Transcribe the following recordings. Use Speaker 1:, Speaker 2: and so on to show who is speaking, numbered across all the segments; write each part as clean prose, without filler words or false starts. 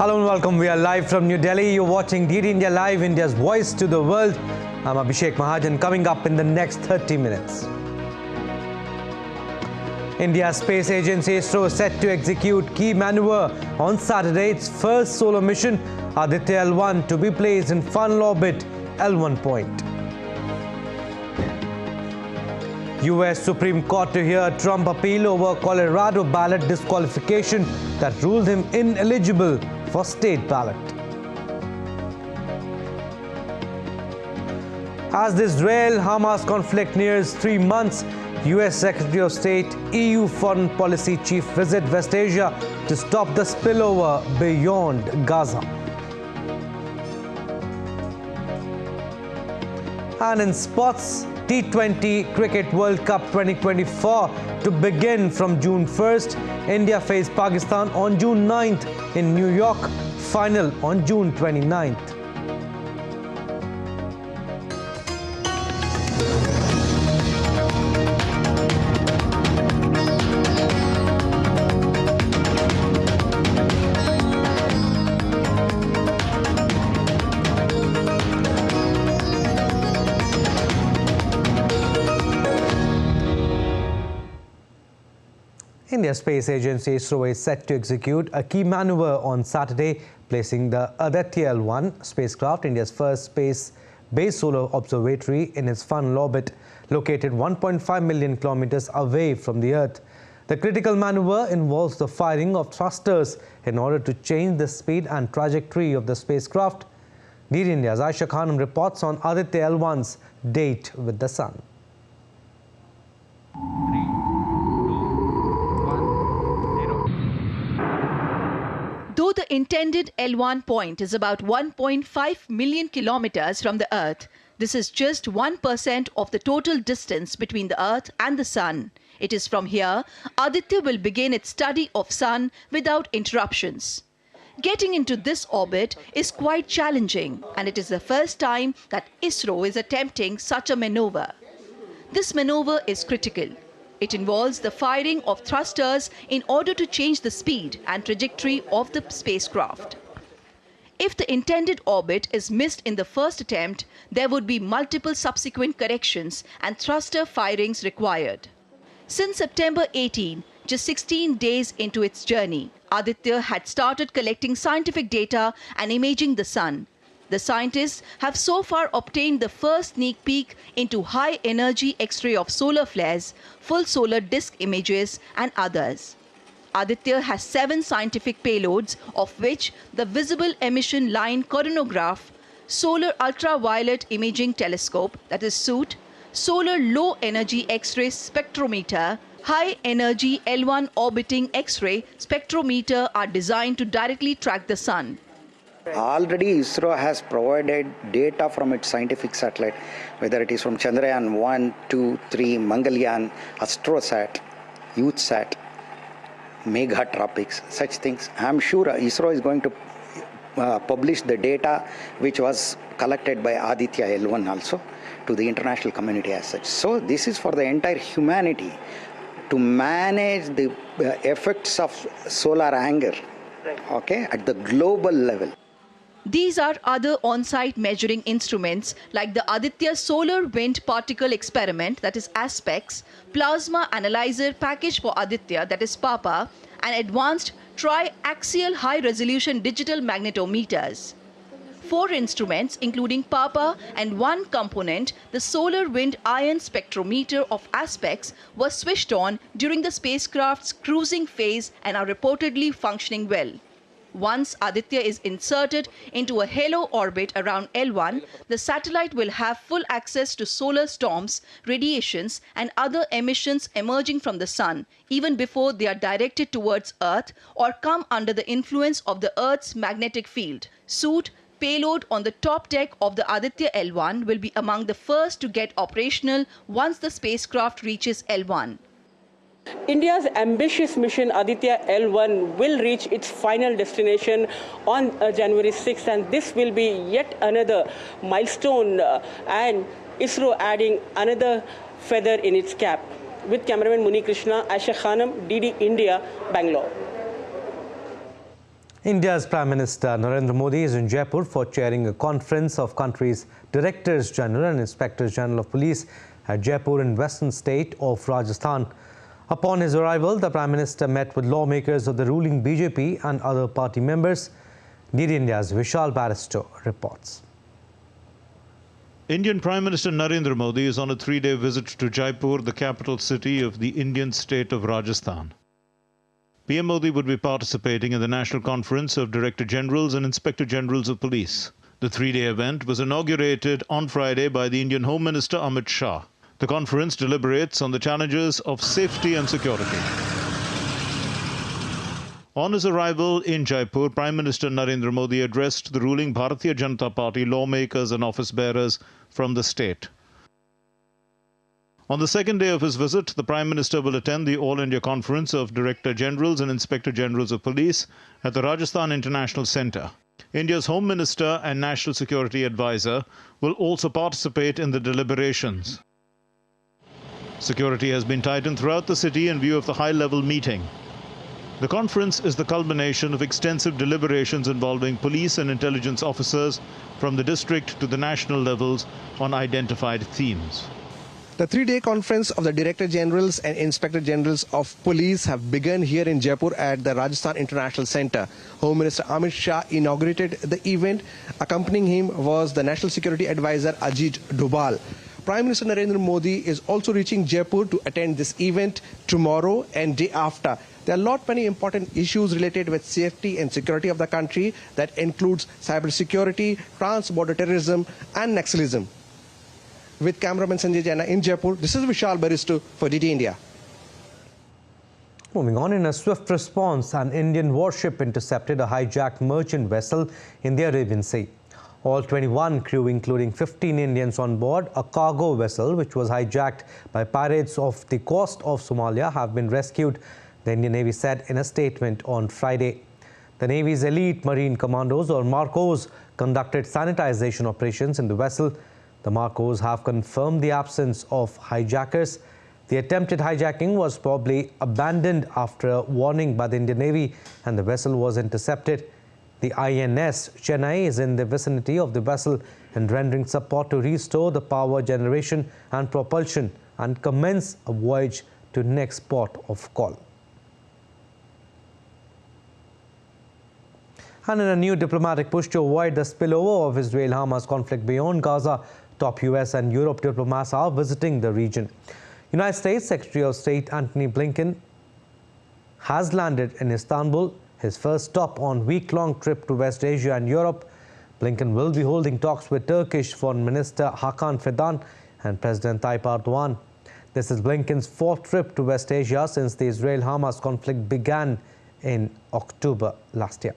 Speaker 1: Hello and welcome. We are live from New Delhi. You're watching DD India Live, India's voice to the world. I'm Abhishek Mahajan. Coming up in the next 30 minutes. India's space agency ISRO is set to execute key maneuver on Saturday. Its first solar mission, Aditya-L1, to be placed in final orbit, L1 point. US Supreme Court to hear Trump appeal over Colorado ballot disqualification that ruled him ineligible for state ballot. As the Israel-Hamas conflict nears 3 months, US Secretary of State, EU Foreign Policy Chief visit West Asia to stop the spillover beyond Gaza. And in sports, T20 Cricket World Cup 2024 to begin from June 1st. India face Pakistan on June 9th in New York, final on June 29th. India's space agency ISRO is set to execute a key maneuver on Saturday, placing the Aditya-L1 spacecraft, India's first space-based solar observatory, in its final orbit, located 1.5 million kilometers away from the Earth. The critical maneuver involves the firing of thrusters in order to change the speed and trajectory of the spacecraft. DD India's Aisha Khanum reports on Aditya-L1's date with the Sun.
Speaker 2: Though the intended L1 point is about 1.5 million kilometers from the Earth, this is just 1% of the total distance between the Earth and the Sun. It is from here Aditya will begin its study of Sun without interruptions. Getting into this orbit is quite challenging, and it is the first time that ISRO is attempting such a maneuver. This maneuver is critical. It involves the firing of thrusters in order to change the speed and trajectory of the spacecraft. If the intended orbit is missed in the first attempt, there would be multiple subsequent corrections and thruster firings required. Since September 18, just 16 days into its journey, Aditya had started collecting scientific data and imaging the Sun. The scientists have so far obtained the first sneak peek into high-energy X-ray of solar flares, full solar disk images, and others. Aditya has 7 scientific payloads, of which the Visible Emission Line Coronagraph, Solar Ultraviolet Imaging Telescope, that is SOOT, Solar Low Energy X-ray Spectrometer, High Energy L1 Orbiting X-ray Spectrometer are designed to directly track the Sun.
Speaker 3: Already ISRO has provided data from its scientific satellite, whether it is from Chandrayaan 1, 2, 3, Mangalyaan, Astrosat, YouthSat, Meghatropics, such things. I am sure ISRO is going to publish the data which was collected by Aditya-L1 also to the international community as such. So this is for the entire humanity to manage the effects of solar anger, okay, at the global level.
Speaker 2: These are other on-site measuring instruments like the Aditya Solar Wind Particle Experiment, that is ASPEX, Plasma Analyzer Package for Aditya, that is PAPA, and advanced tri-axial high-resolution digital magnetometers. 4 instruments, including PAPA, and 1 component, the Solar Wind Ion Spectrometer of ASPEX, was switched on during the spacecraft's cruising phase and are reportedly functioning well. Once Aditya is inserted into a halo orbit around L1, the satellite will have full access to solar storms, radiations, and other emissions emerging from the Sun, even before they are directed towards Earth or come under the influence of the Earth's magnetic field. SOOT payload on the top deck of the Aditya-L1 will be among the first to get operational once the spacecraft reaches L1.
Speaker 4: India's ambitious mission Aditya-L1 will reach its final destination on January 6th, and this will be yet another milestone and ISRO adding another feather in its cap. With cameraman Muni Krishna, Aisha Khanum, DD India, Bangalore.
Speaker 1: India's Prime Minister Narendra Modi is in Jaipur for chairing a conference of country's Directors General and Inspectors General of Police at Jaipur in western state of Rajasthan. Upon his arrival, the Prime Minister met with lawmakers of the ruling BJP and other party members. DD India's Vishal Barrister reports.
Speaker 5: Indian Prime Minister Narendra Modi is on a 3-day visit to Jaipur, the capital city of the Indian state of Rajasthan. PM Modi would be participating in the National Conference of Director Generals and Inspector Generals of Police. The 3-day event was inaugurated on Friday by the Indian Home Minister Amit Shah. The conference deliberates on the challenges of safety and security. On his arrival in Jaipur, Prime Minister Narendra Modi addressed the ruling Bharatiya Janata Party lawmakers and office bearers from the state. On the second day of his visit, the Prime Minister will attend the All India Conference of Director Generals and Inspector Generals of Police at the Rajasthan International Centre. India's Home Minister and National Security Advisor will also participate in the deliberations. Security has been tightened throughout the city in view of the high-level meeting. The conference is the culmination of extensive deliberations involving police and intelligence officers from the district to the national levels on identified themes.
Speaker 6: The 3-day conference of the Director Generals and Inspector Generals of Police have begun here in Jaipur at the Rajasthan International Centre. Home Minister Amit Shah inaugurated the event. Accompanying him was the National Security Advisor Ajit Dobal. Prime Minister Narendra Modi is also reaching Jaipur to attend this event tomorrow and day after. There are many important issues related with safety and security of the country that includes cybersecurity, trans-border terrorism and Naxalism. With cameraman Sanjay Jaina in Jaipur, this is Vishal Barrister for DT India.
Speaker 1: Moving on, in a swift response, an Indian warship intercepted a hijacked merchant vessel in the Arabian Sea. All 21 crew, including 15 Indians on board a cargo vessel which was hijacked by pirates off the coast of Somalia, have been rescued, the Indian Navy said in a statement on Friday. The Navy's elite marine commandos, or Marcos, conducted sanitization operations in the vessel. The Marcos have confirmed the absence of hijackers. The attempted hijacking was probably abandoned after a warning by the Indian Navy, and the vessel was intercepted. The INS Chennai is in the vicinity of the vessel and rendering support to restore the power generation and propulsion and commence a voyage to next port of call. And in a new diplomatic push to avoid the spillover of Israel-Hamas conflict beyond Gaza, top US and Europe diplomats are visiting the region. United States Secretary of State Antony Blinken has landed in Istanbul, his first stop on week-long trip to West Asia and Europe. Blinken will be holding talks with Turkish Foreign Minister Hakan Fidan and President Tayyip Erdogan. This is Blinken's 4th trip to West Asia since the Israel-Hamas conflict began in October last year.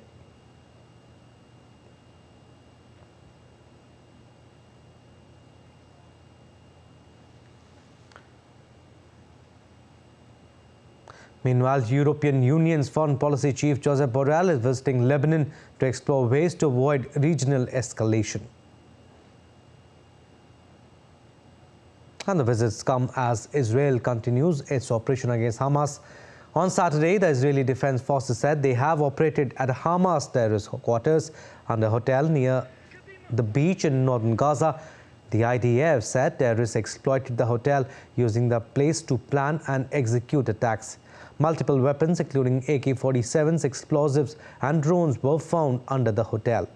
Speaker 1: Meanwhile, European Union's Foreign Policy Chief Josep Borrell is visiting Lebanon to explore ways to avoid regional escalation. And the visits come as Israel continues its operation against Hamas. On Saturday, the Israeli Defense Forces said they have operated at a Hamas terrorist quarters and a hotel near the beach in northern Gaza. The IDF said terrorists exploited the hotel, using the place to plan and execute attacks. Multiple weapons, including AK-47s, explosives and drones, were found under the hotel.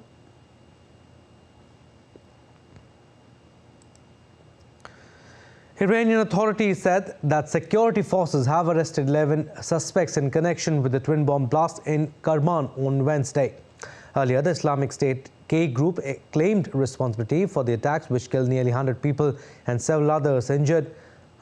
Speaker 1: Iranian authorities said that security forces have arrested 11 suspects in connection with the twin bomb blast in Kerman on Wednesday. Earlier, the Islamic State K group claimed responsibility for the attacks, which killed nearly 100 people and several others injured.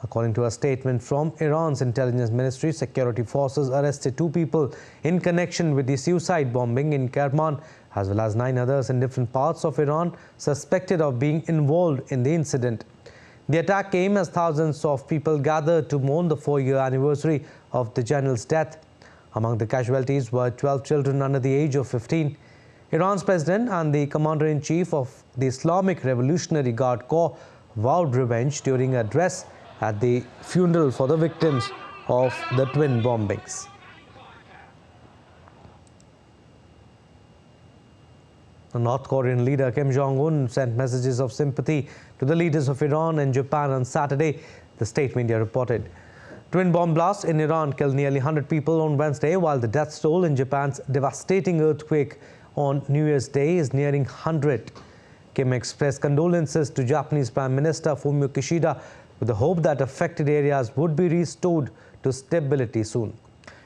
Speaker 1: According to a statement from Iran's intelligence ministry, security forces arrested 2 people in connection with the suicide bombing in Kerman, as well as 9 others in different parts of Iran suspected of being involved in the incident. The attack came as thousands of people gathered to mourn the 4-year anniversary of the general's death. Among the casualties were 12 children under the age of 15. Iran's president and the commander-in-chief of the Islamic Revolutionary Guard Corps vowed revenge during an address at the funeral for the victims of the twin bombings. The North Korean leader Kim Jong-un sent messages of sympathy to the leaders of Iran and Japan on Saturday, the state media reported. Twin bomb blasts in Iran killed nearly 100 people on Wednesday, while the death toll in Japan's devastating earthquake on New Year's Day is nearing 100. Kim expressed condolences to Japanese Prime Minister Fumio Kishida with the hope that affected areas would be restored to stability soon.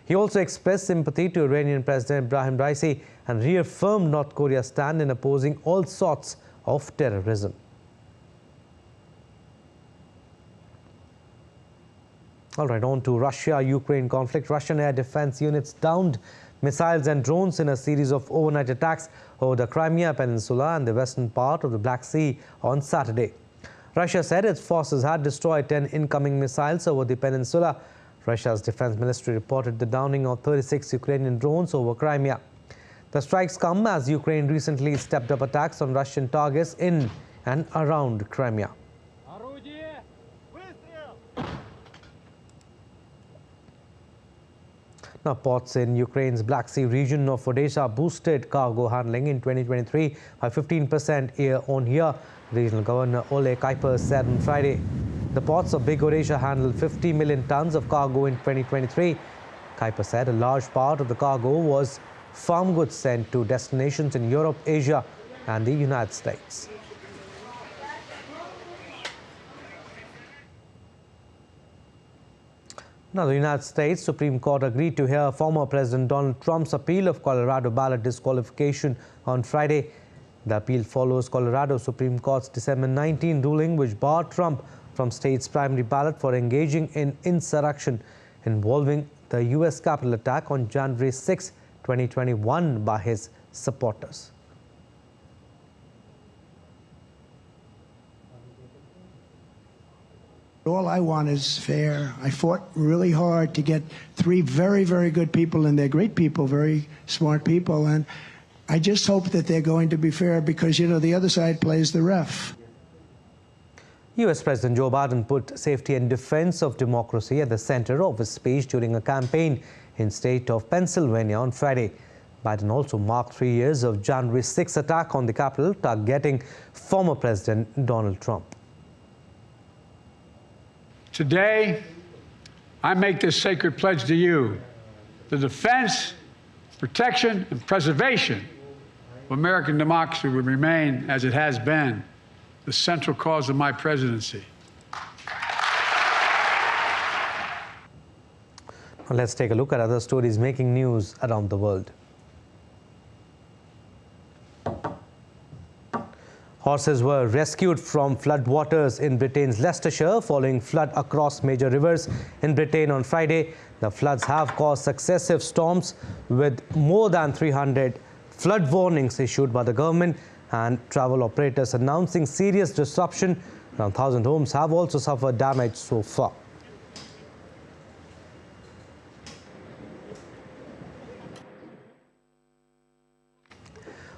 Speaker 1: He also expressed sympathy to Iranian President Ibrahim Raisi and reaffirmed North Korea's stand in opposing all sorts of terrorism. All right, on to Russia-Ukraine conflict. Russian air defense units downed missiles and drones in a series of overnight attacks over the Crimea Peninsula and the western part of the Black Sea on Saturday. Russia said its forces had destroyed 10 incoming missiles over the peninsula. Russia's defense ministry reported the downing of 36 Ukrainian drones over Crimea. The strikes come as Ukraine recently stepped up attacks on Russian targets in and around Crimea. Now, ports in Ukraine's Black Sea region of Odessa boosted cargo handling in 2023 by 15% year-on-year, Regional Governor Ole Kuiper said on Friday. The ports of Big Odessa handled 50 million tons of cargo in 2023. Kuiper said a large part of the cargo was farm goods sent to destinations in Europe, Asia and the United States. Now, the United States Supreme Court agreed to hear former President Donald Trump's appeal of Colorado ballot disqualification on Friday. The appeal follows Colorado Supreme Court's December 19 ruling, which barred Trump from state's primary ballot for engaging in insurrection involving the U.S. Capitol attack on January 6, 2021 by his supporters.
Speaker 7: All I want is fair. I fought really hard to get 3 very, very good people, and they're great people, very smart people, and I just hope that they're going to be fair because, you know, the other side plays the ref.
Speaker 1: U.S. President Joe Biden put safety and defense of democracy at the center of his speech during a campaign in state of Pennsylvania on Friday. Biden also marked 3 years of January 6 attack on the Capitol, targeting former President Donald Trump.
Speaker 8: Today, I make this sacred pledge to you: the defense, protection, and preservation of American democracy will remain, as it has been, the central cause of my presidency.
Speaker 1: Now let's take a look at other stories making news around the world. Horses were rescued from floodwaters in Britain's Leicestershire following flood across major rivers in Britain on Friday. The floods have caused successive storms with more than 300 flood warnings issued by the government and travel operators announcing serious disruption. Around 1,000 homes have also suffered damage so far.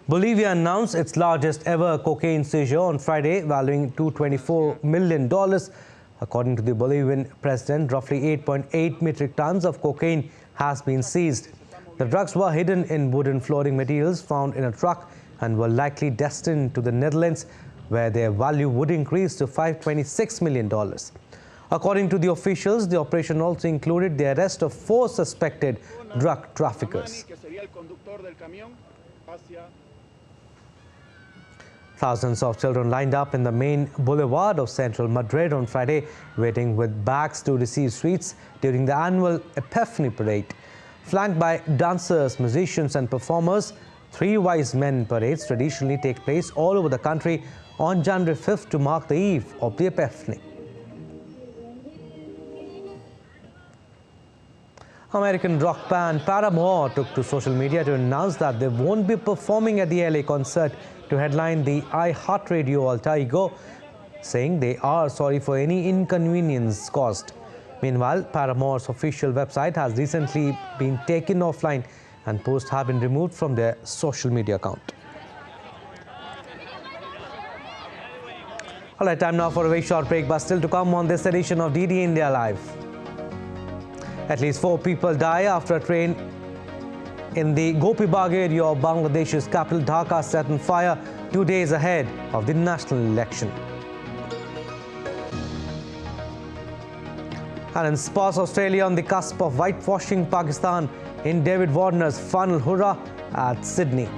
Speaker 1: Bolivia announced its largest ever cocaine seizure on Friday, valuing $224 million. According to the Bolivian president, roughly 8.8 metric tons of cocaine has been seized. The drugs were hidden in wooden flooring materials found in a truck and were likely destined to the Netherlands, where their value would increase to $526 million. According to the officials, the operation also included the arrest of 4 suspected drug traffickers. Thousands of children lined up in the main boulevard of central Madrid on Friday, waiting with bags to receive sweets during the annual Epiphany parade. Flanked by dancers, musicians and performers, 3 wise men parades traditionally take place all over the country on January 5th to mark the eve of the Epiphany. American rock band Paramore took to social media to announce that they won't be performing at the LA concert to headline the iHeartRadio alter ego, saying they are sorry for any inconvenience caused. Meanwhile, Paramore's official website has recently been taken offline and posts have been removed from their social media account. All right, time now for a very short break, but still to come on this edition of DD India Live. At least 4 people die after a train in the Gopibagh area of Bangladesh's capital Dhaka set on fire 2 days ahead of the national election. And in sports, Australia on the cusp of whitewashing Pakistan in David Warner's final hurrah at Sydney.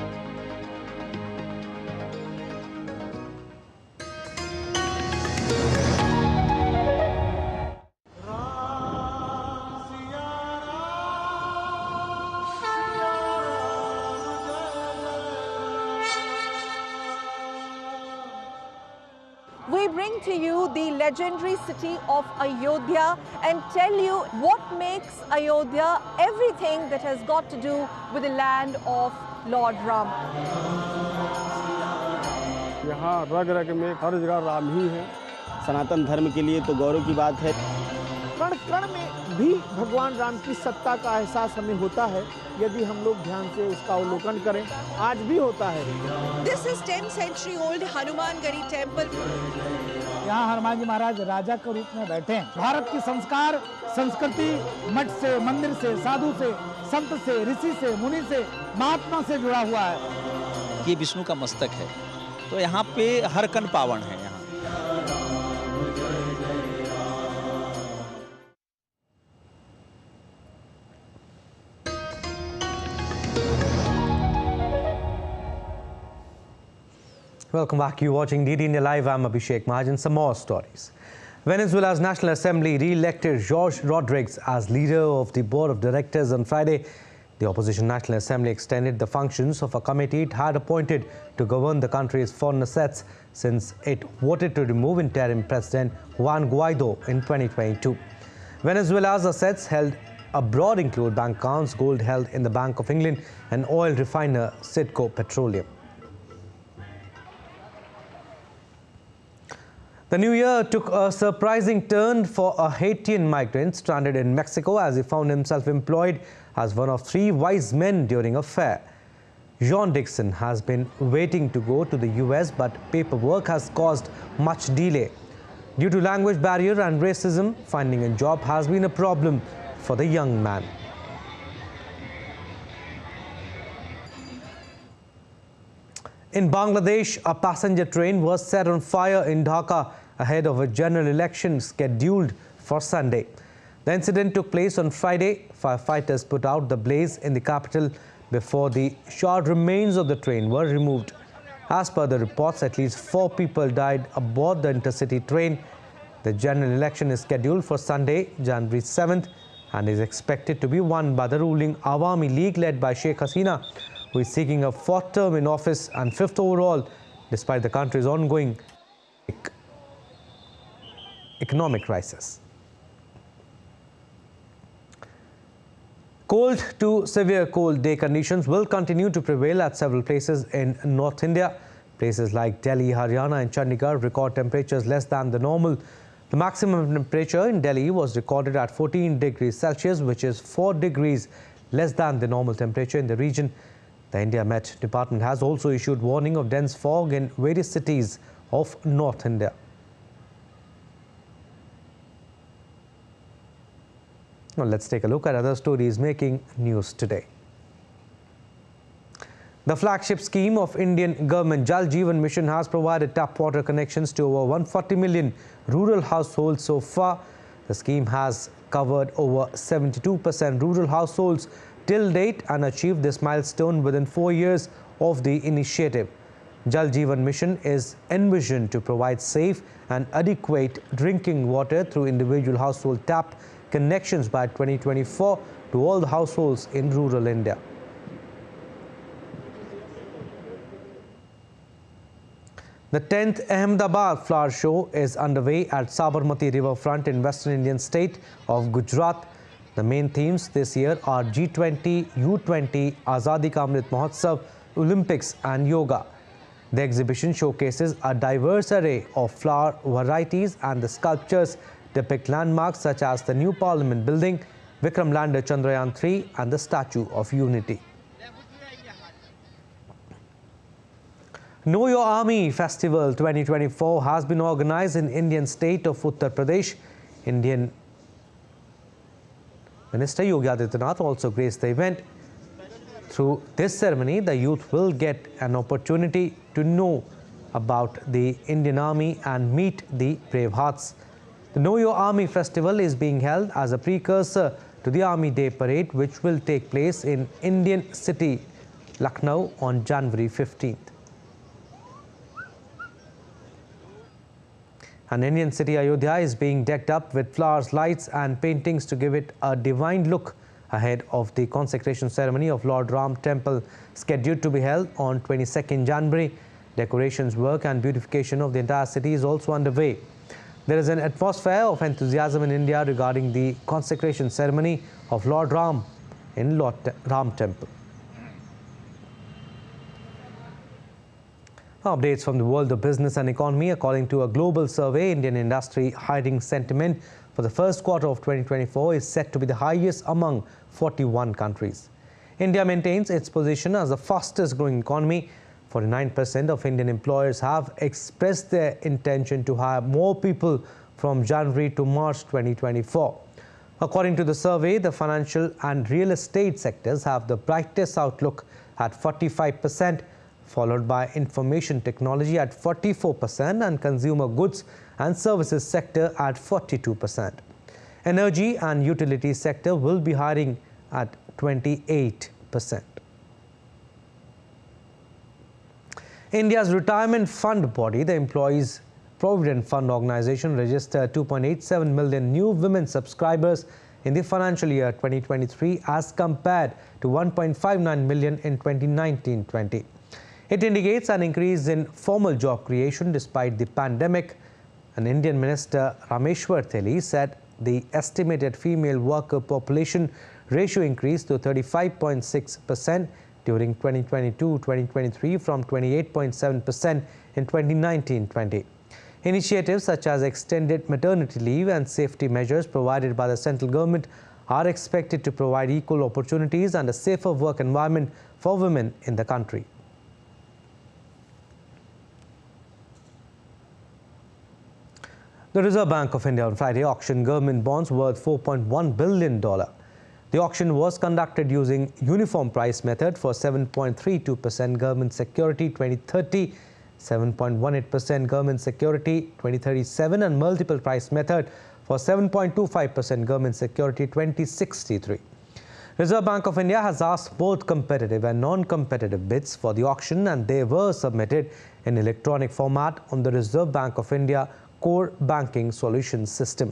Speaker 9: We bring to you the legendary city of Ayodhya and tell you what makes Ayodhya everything that has got to do with the land of Lord Ram.
Speaker 10: यहाँ रग रग में हर जगह राम ही है। सनातन धर्म के लिए तो गौरव की बात है।
Speaker 11: कण कण में भी भगवान राम की सत्ता का एहसास हमें होता है यदि हम लोग ध्यान से उसका अवलोकन करें। आज भी होता है।
Speaker 9: This is 10th century old Hanumangari temple.
Speaker 11: यहाँ हनुमान जी महाराज राजा के रूप में बैठे हैं। भारत की संस्कार संस्कृति मठ से, मंदिर से, साधु से, संत से, ऋषि से, मुनि से, महात्मा से जुड़ा हुआ है।
Speaker 12: ये विष्णु का मस्तक है, तो यहाँ पे हर कण पावन है। यहाँ
Speaker 1: Welcome back. You're watching DD India Live. I'm Abhishek Mahajan. Some more stories. Venezuela's National Assembly re-elected Jorge Rodriguez as leader of the board of directors on Friday. The opposition National Assembly extended the functions of a committee it had appointed to govern the country's foreign assets since it voted to remove interim President Juan Guaido in 2022. Venezuela's assets held abroad include bank accounts, gold held in the Bank of England, and oil refiner Citgo Petroleum. The new year took a surprising turn for a Haitian migrant stranded in Mexico as he found himself employed as one of 3 wise men during a fair. John Dixon has been waiting to go to the US, but paperwork has caused much delay. Due to language barrier and racism, finding a job has been a problem for the young man. In Bangladesh, a passenger train was set on fire in Dhaka ahead of a general election scheduled for Sunday. The incident took place on Friday. Firefighters put out the blaze in the capital before the charred remains of the train were removed. As per the reports, at least 4 people died aboard the intercity train. The general election is scheduled for Sunday, January 7th, and is expected to be won by the ruling Awami League led by Sheikh Hasina, who is seeking a 4th term in office and 5th overall, despite the country's ongoing economic crisis. Cold to severe cold day conditions will continue to prevail at several places in North India. Places like Delhi, Haryana and Chandigarh record temperatures less than the normal. The maximum temperature in Delhi was recorded at 14 degrees Celsius, which is 4 degrees less than the normal temperature in the region. The India Met Department has also issued warning of dense fog in various cities of North India. Now let's take a look at other stories making news today. The flagship scheme of Indian government Jal Jeevan Mission has provided tap water connections to over 140 million rural households so far. The scheme has covered over 72% rural households till date and achieved this milestone within 4 years of the initiative. Jal Jeevan Mission is envisioned to provide safe and adequate drinking water through individual household tap connections by 2024 to all the households in rural India. The 10th Ahmedabad Flower Show is underway at Sabarmati riverfront in western Indian state of Gujarat. The main themes this year are G20, U20, Azadi Ka Amrit Mahotsav, Olympics and yoga. The exhibition showcases a diverse array of flower varieties, and the sculptures depict landmarks such as the new Parliament building, Vikram lander Chandrayaan 3 and the Statue of Unity. Know Your Army Festival 2024 has been organized in Indian state of Uttar Pradesh. Indian Minister Yogi Adityanath also graced the event. Through this ceremony, the youth will get an opportunity to know about the Indian Army and meet the brave hearts. The Know Your Army festival is being held as a precursor to the Army Day Parade, which will take place in Indian city, Lucknow, on January 15th. An Indian city, Ayodhya, is being decked up with flowers, lights and paintings to give it a divine look ahead of the consecration ceremony of Lord Ram Temple, scheduled to be held on 22nd January. Decorations work and beautification of the entire city is also underway. There is an atmosphere of enthusiasm in India regarding the consecration ceremony of Lord Ram in Lord Ram Temple. Updates from the world of business and economy. According to a global survey, Indian industry hiring sentiment for the first quarter of 2024 is set to be the highest among 41 countries. India maintains its position as the fastest growing economy. 49% of Indian employers have expressed their intention to hire more people from January to March 2024. According to the survey, the financial and real estate sectors have the brightest outlook at 45%, followed by information technology at 44% and consumer goods and services sector at 42%. Energy and utility sector will be hiring at 28%. India's retirement fund body, the Employees Provident Fund Organization, registered 2.87 million new women subscribers in the financial year 2023 as compared to 1.59 million in 2019-20. It indicates an increase in formal job creation despite the pandemic. An Indian minister, Rameshwar Theli, said the estimated female worker population ratio increased to 35.6% during 2022-2023 from 28.7% in 2019-20. Initiatives such as extended maternity leave and safety measures provided by the central government are expected to provide equal opportunities and a safer work environment for women in the country. The Reserve Bank of India on Friday auctioned government bonds worth $4.1 billion. The auction was conducted using uniform price method for 7.32% government security 2030, 7.18% government security 2037 and multiple price method for 7.25% government security 2063. Reserve Bank of India has asked both competitive and non-competitive bids for the auction, and they were submitted in electronic format on the Reserve Bank of India Core Banking Solutions system.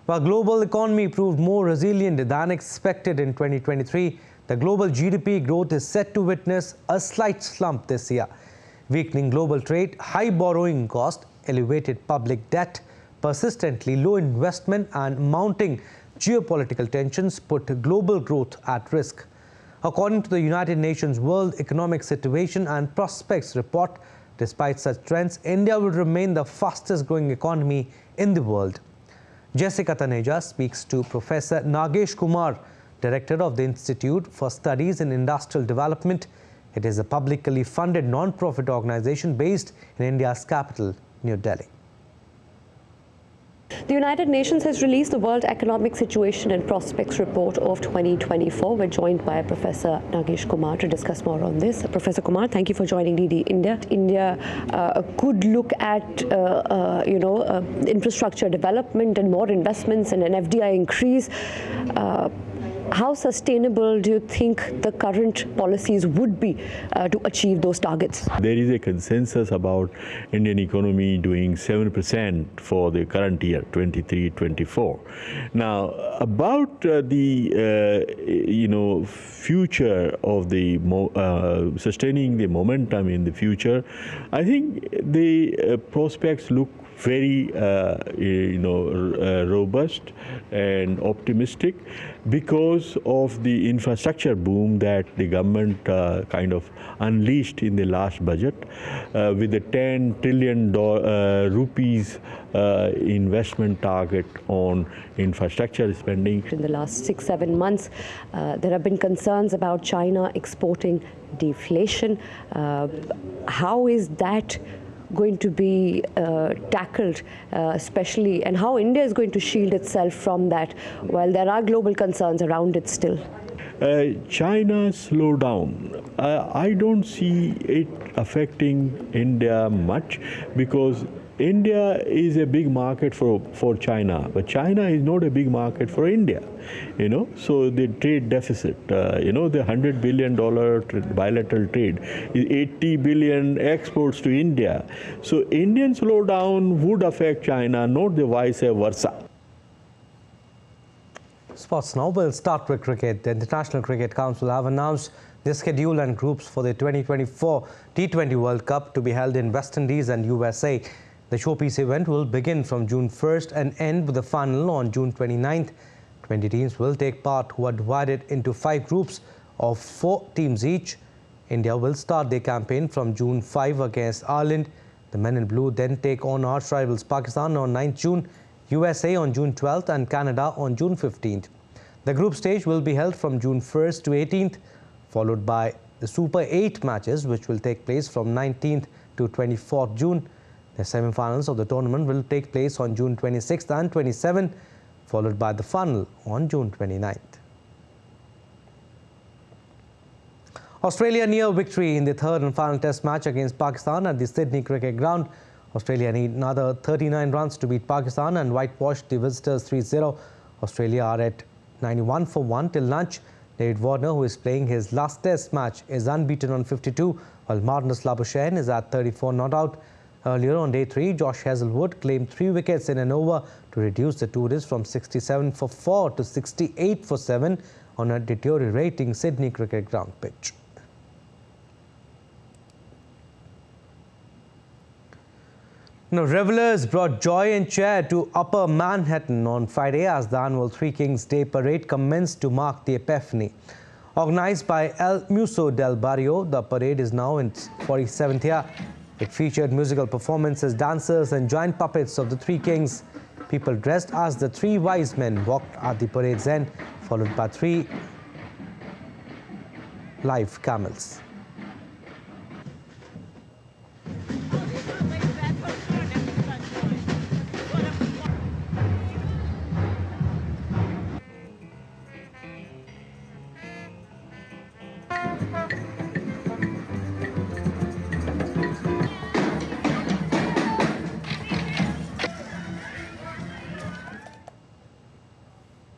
Speaker 1: While global economy proved more resilient than expected in 2023, the global GDP growth is set to witness a slight slump this year. Weakening global trade, high borrowing cost, elevated public debt, persistently low investment and mounting geopolitical tensions put global growth at risk. According to the United Nations World Economic Situation and Prospects report, despite such trends, India will remain the fastest growing economy in the world. Jessica Taneja speaks to Professor Nagesh Kumar, Director of the Institute for Studies in Industrial Development. It is a publicly funded non-profit organization based in India's capital, New Delhi.
Speaker 13: The United Nations has released the World Economic Situation and Prospects Report of 2024. We're joined by Professor Nagesh Kumar to discuss more on this. Professor Kumar, thank you for joining DD India. India could look at, infrastructure development and more investments and an FDI increase. How sustainable do you think the current policies would be to achieve those targets?
Speaker 14: There is a consensus about Indian economy doing 7% for the current year, 23-24. Now, about the future of the sustaining the momentum in the future, I think the prospects look very robust and optimistic because of the infrastructure boom that the government kind of unleashed in the last budget with the 10 trillion rupees investment target on infrastructure spending.
Speaker 13: In the last 6-7 months, there have been concerns about China exporting deflation. How is that going to be tackled, especially, and how India is going to shield itself from that, while there are global concerns around it still?
Speaker 14: China slow down. I don't see it affecting India much, because India is a big market for China, but China is not a big market for India, so the trade deficit, the $100 billion bilateral trade is 80 billion exports to India. So Indian slowdown would affect China, not the vice versa.
Speaker 1: Sports now. We'll start with cricket. The International Cricket Council have announced the schedule and groups for the 2024 T20 World Cup to be held in West Indies and USA. The showpiece event will begin from June 1st and end with the final on June 29th. 20 teams will take part, who are divided into 5 groups of 4 teams each. India will start their campaign from June 5 against Ireland. The men in blue then take on arch rivals Pakistan on 9th June, USA on June 12th and Canada on June 15th. The group stage will be held from June 1st to 18th, followed by the Super 8 matches, which will take place from 19th to 24th June. The semi-finals of the tournament will take place on June 26th and 27th, followed by the final on June 29th. Australia near victory in the third and final test match against Pakistan at the Sydney Cricket Ground. Australia need another 39 runs to beat Pakistan and whitewash the visitors 3-0. Australia are at 91 for 1 till lunch. David Warner, who is playing his last test match, is unbeaten on 52, while Marnus Labuschagne is at 34 not out. Earlier on day 3, Josh Hazlewood claimed 3 wickets in an over to reduce the Tourists from 67 for 4 to 68 for 7 on a deteriorating Sydney Cricket Ground pitch. Now, revelers brought joy and cheer to Upper Manhattan on Friday as the annual Three Kings Day Parade commenced to mark the Epiphany. Organized by El Museo del Barrio, the parade is now in its 47th year. It featured musical performances, dancers and giant puppets of the Three Kings. People dressed as the 3 wise men walked at the parade's end, followed by 3 live camels.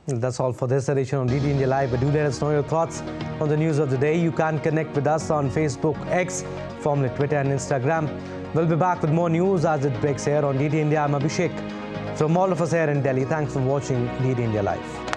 Speaker 1: That's all for this edition of DD India Live. But do let us know your thoughts on the news of the day. You can connect with us on Facebook, X, formerly Twitter and Instagram. We'll be back with more news as it breaks here on DD India. I'm Abhishek. From all of us here in Delhi, thanks for watching DD India Live.